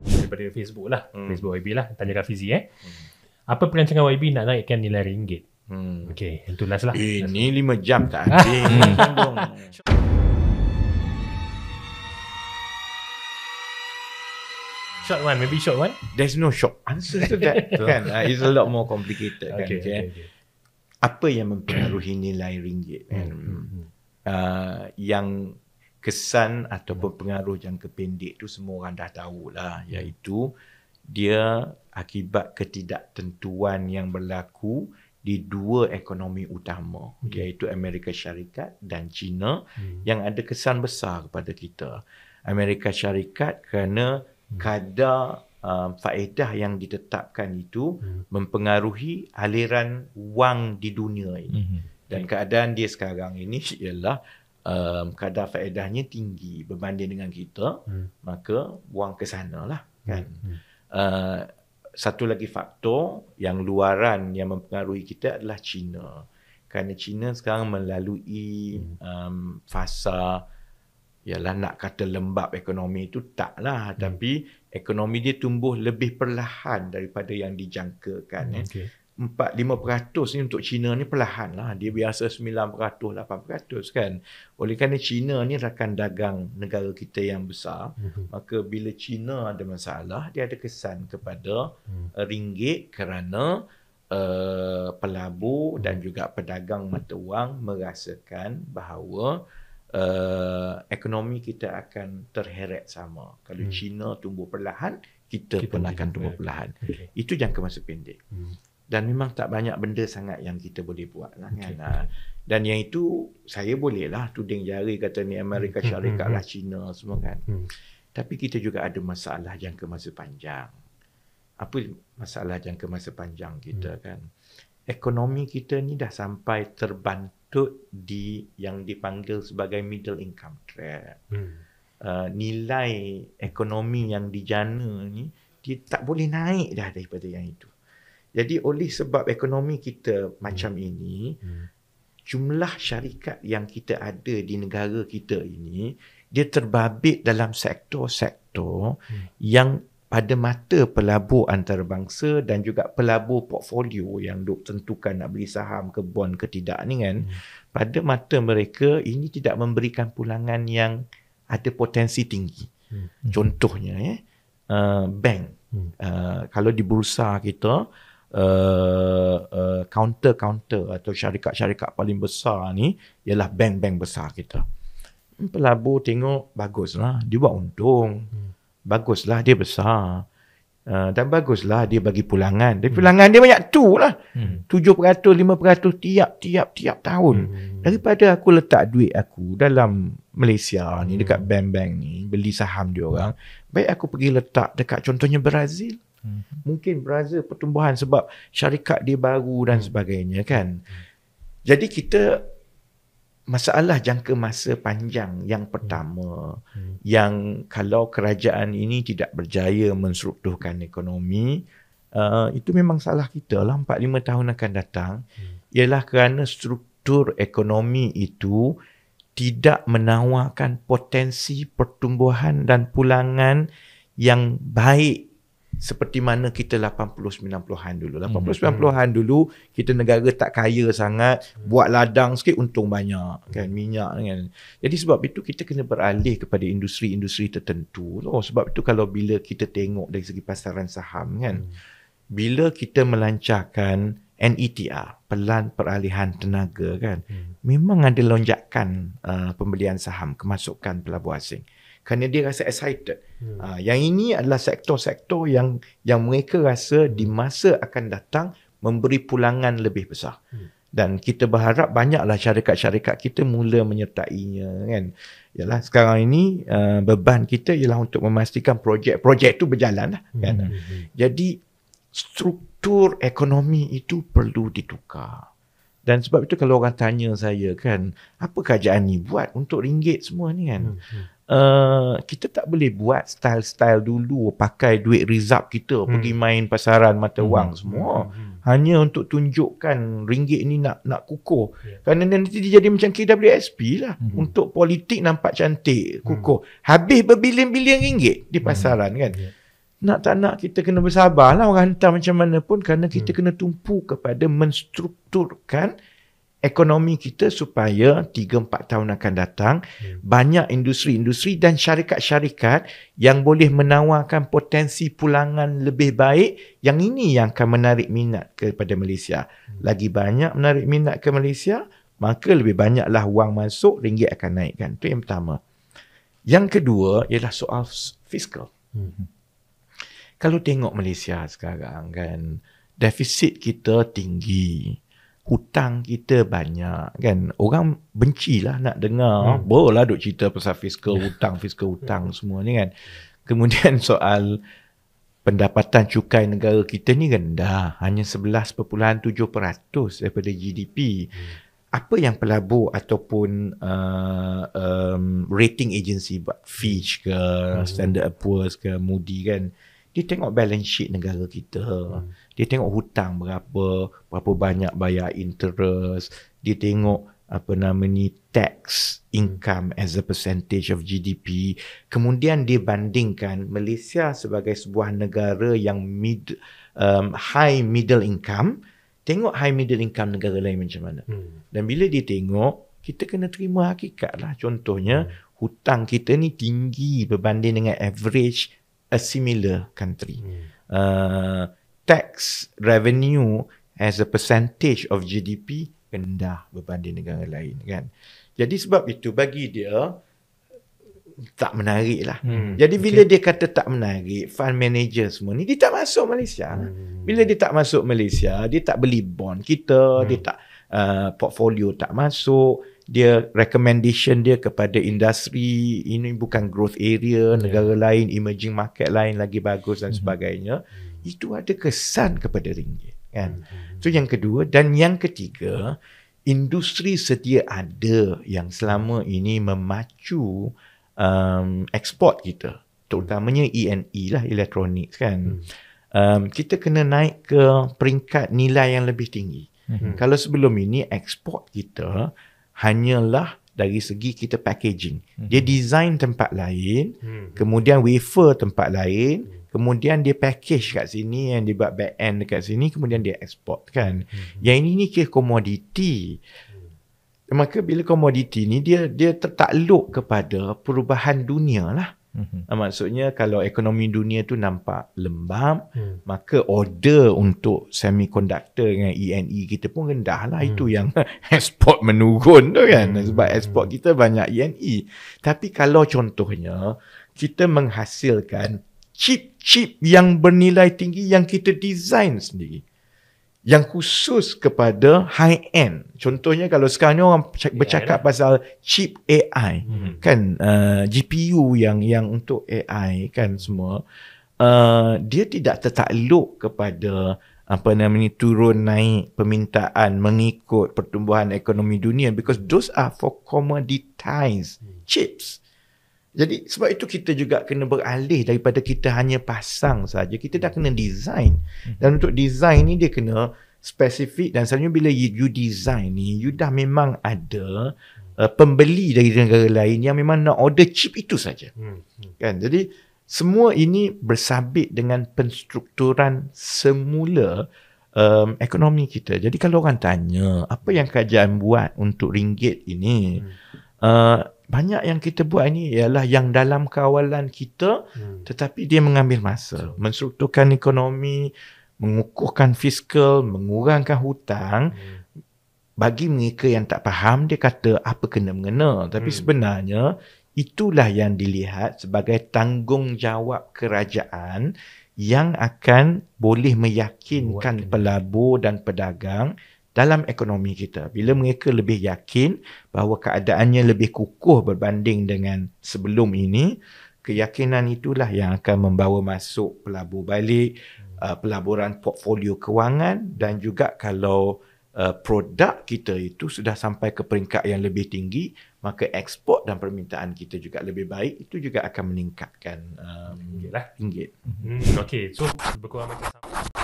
daripada Facebook lah, Facebook YB lah, tanya Rafizi apa perancangan YB nak naikkan nilai ringgit? Okay, itu last lah. Ini 5 jam tak habis. Short one, maybe short one. There's no short answer to that. Kan? It's a lot more complicated. Kan? Okay. Apa yang mempengaruhi nilai ringgit? Kan? Yang kesan ataupun pengaruh jangka pendek tu semua orang dah tahulah, iaitu dia akibat ketidaktentuan yang berlaku di dua ekonomi utama, iaitu Amerika Syarikat dan China, yang ada kesan besar kepada kita. Amerika Syarikat kerana kadar faedah yang ditetapkan itu mempengaruhi aliran wang di dunia ini. Dan keadaan dia sekarang ini ialah kadar faedahnya tinggi berbanding dengan kita, maka wang ke sana lah. Kan? Satu lagi faktor yang luaran yang mempengaruhi kita adalah China. Kerana China sekarang melalui fasa, ialah nak kata lembab ekonomi itu taklah, tapi ekonomi dia tumbuh lebih perlahan daripada yang dijangkakan. 4-5% ni untuk China ni perlahan lah. Dia biasa 9%, 8% kan. Oleh kerana China ni rakan dagang negara kita yang besar, maka bila China ada masalah, dia ada kesan kepada ringgit kerana pelabur dan juga pedagang mata wang merasakan bahawa ekonomi kita akan terheret sama. Kalau China tumbuh perlahan, kita pun akan tumbuh perlahan. Itu jangka masa pendek. Dan memang tak banyak benda sangat yang kita boleh buat lah, kan. Dan yang itu saya boleh lah tuding jari kata ni Amerika Syarikat lah, China semua kan. Tapi kita juga ada masalah jangka masa panjang. Apa masalah jangka masa panjang kita kan? Ekonomi kita ni dah sampai terbantut di yang dipanggil sebagai middle income trap. Nilai ekonomi yang dijana ni dia tak boleh naik dah daripada yang itu. Jadi oleh sebab ekonomi kita macam ini, jumlah syarikat yang kita ada di negara kita ini, dia terbabit dalam sektor-sektor yang pada mata pelabur antarabangsa dan juga pelabur portfolio yang duk tentukan nak beli saham ke bond ke tidak ni kan, pada mata mereka ini tidak memberikan pulangan yang ada potensi tinggi. Contohnya bank. Kalau di bursa kita, counter atau syarikat-syarikat paling besar ni ialah bank-bank besar kita. Pelabur tengok baguslah dia buat untung, baguslah dia besar, dan baguslah dia bagi pulangan. Dan pulangan dia banyak tu lah, 7%, 5% tiap tahun. Daripada aku letak duit aku dalam Malaysia ni dekat bank-bank ni beli saham dia orang, baik aku pergi letak dekat contohnya Brazil. Mungkin Brazil pertumbuhan sebab syarikat dia baru dan sebagainya kan. Jadi kita masalah jangka masa panjang yang pertama, yang kalau kerajaan ini tidak berjaya menstrukturkan ekonomi, itu memang salah kita lah 4-5 tahun akan datang, ialah kerana struktur ekonomi itu tidak menawarkan potensi pertumbuhan dan pulangan yang baik seperti mana kita 80-90-an dulu. 80-90-an dulu kita negara tak kaya sangat, buat ladang sikit untung banyak kan, minyak kan. Jadi sebab itu kita kena beralih kepada industri-industri tertentu. Sebab itu kalau bila kita tengok dari segi pasaran saham kan, bila kita melancarkan NETR, Pelan Peralihan Tenaga kan, memang ada lonjakan pembelian saham, kemasukan pelabur asing. Kerana dia rasa excited. Yang ini adalah sektor-sektor yang mereka rasa di masa akan datang memberi pulangan lebih besar. Dan kita berharap banyaklah syarikat-syarikat kita mula menyertainya kan. Yalah sekarang ini beban kita ialah untuk memastikan projek itu berjalan lah, kan. Jadi struktur ekonomi itu perlu ditukar. Dan sebab itu kalau orang tanya saya kan, apa kerajaan ni buat untuk ringgit semua ni kan, kita tak boleh buat style-style dulu pakai duit rizab kita pergi main pasaran mata wang semua hanya untuk tunjukkan ringgit ni nak kukuh. Kerana nanti dia jadi macam KWSP lah, untuk politik nampak cantik kukuh, habis berbilion-bilion ringgit di pasaran kan. nak tak nak kita kena bersabar lah orang hantar macam mana pun, kerana kita kena tumpu kepada menstrukturkan ekonomi kita supaya 3-4 tahun akan datang banyak industri-industri dan syarikat-syarikat yang boleh menawarkan potensi pulangan lebih baik, yang ini yang akan menarik minat kepada Malaysia. Lagi banyak menarik minat ke Malaysia, maka lebih banyaklah wang masuk, ringgit akan naikkan. Itu yang pertama. Yang kedua ialah soal fiskal. Kalau tengok Malaysia sekarang kan, defisit kita tinggi. Hutang kita banyak kan. Orang bencilah nak dengar boleh duk cerita pasal fiskal hutang semua ni kan. Kemudian soal pendapatan cukai negara kita ni rendah, hanya 11.7% daripada GDP. Apa yang pelabur ataupun rating agency buat, Fitch ke, Standard & Poor's ke, Moody kan, dia tengok balance sheet negara kita. Dia tengok hutang berapa banyak bayar interest. Dia tengok tax income as a percentage of GDP. Kemudian dia bandingkan Malaysia sebagai sebuah negara yang high middle income. Tengok high middle income negara lain macam mana. Dan bila dia tengok, kita kena terima hakikat lah. Contohnya, hutang kita ni tinggi berbanding dengan average a similar country. Tax revenue as a percentage of GDP rendah berbanding negara lain kan. Jadi sebab itu bagi dia tak menarik lah. Jadi bila dia kata tak menarik, fund manager semua ni, dia tak masuk Malaysia. Bila dia tak masuk Malaysia, dia tak beli bond kita, dia tak portfolio tak masuk. Dia recommendation dia kepada industri ini bukan growth area, negara lain, emerging market lain lagi bagus dan sebagainya. Itu ada kesan kepada ringgit kan. So yang kedua. Dan yang ketiga, industri sedia ada yang selama ini memacu ekspor kita, terutamanya E&E lah, elektronik kan. Kita kena naik ke peringkat nilai yang lebih tinggi. Kalau sebelum ini ekspor kita hanyalah dari segi kita packaging. Dia design tempat lain, kemudian wafer tempat lain, kemudian dia package kat sini, yang dia buat back end dekat sini, kemudian dia export kan. Yang ini ni kira komoditi. Maka bila komoditi ni dia tertakluk kepada perubahan dunia lah. Maksudnya kalau ekonomi dunia tu nampak lembab, maka order untuk semiconductor dengan E&E kita pun rendah lah. Itu yang ekspor menurun tu kan. Sebab ekspor kita banyak E&E. Tapi kalau contohnya kita menghasilkan chip-chip yang bernilai tinggi yang kita design sendiri, yang khusus kepada high end. Contohnya kalau sekarang ni orang bercakap pasal chip AI kan, GPU yang untuk AI kan semua, dia tidak tertakluk kepada turun naik permintaan mengikut pertumbuhan ekonomi dunia, because those are for commoditized chips. Jadi sebab itu kita juga kena beralih daripada kita hanya pasang saja, kita dah kena design. Dan untuk design ni dia kena spesifik, dan selalunya bila you design ni, you dah memang ada pembeli dari negara lain yang memang nak order chip itu saja. Kan? Jadi semua ini bersabit dengan penstrukturan semula ekonomi kita. Jadi kalau orang tanya apa yang kerajaan buat untuk ringgit ini, banyak yang kita buat ini ialah yang dalam kawalan kita, tetapi dia mengambil masa. Menstrukturkan ekonomi, mengukuhkan fiskal, mengurangkan hutang. Bagi mereka yang tak faham, dia kata apa kena-mengena. Tapi sebenarnya itulah yang dilihat sebagai tanggungjawab kerajaan yang akan boleh meyakinkan pelabur dan pedagang dalam ekonomi kita. Bila mereka lebih yakin bahawa keadaannya lebih kukuh berbanding dengan sebelum ini, keyakinan itulah yang akan membawa masuk pelabur balik, pelaburan portfolio kewangan, dan juga kalau produk kita itu sudah sampai ke peringkat yang lebih tinggi, maka ekspor dan permintaan kita juga lebih baik. Itu juga akan meningkatkan ringgit. Okey, so berkurang macam sama.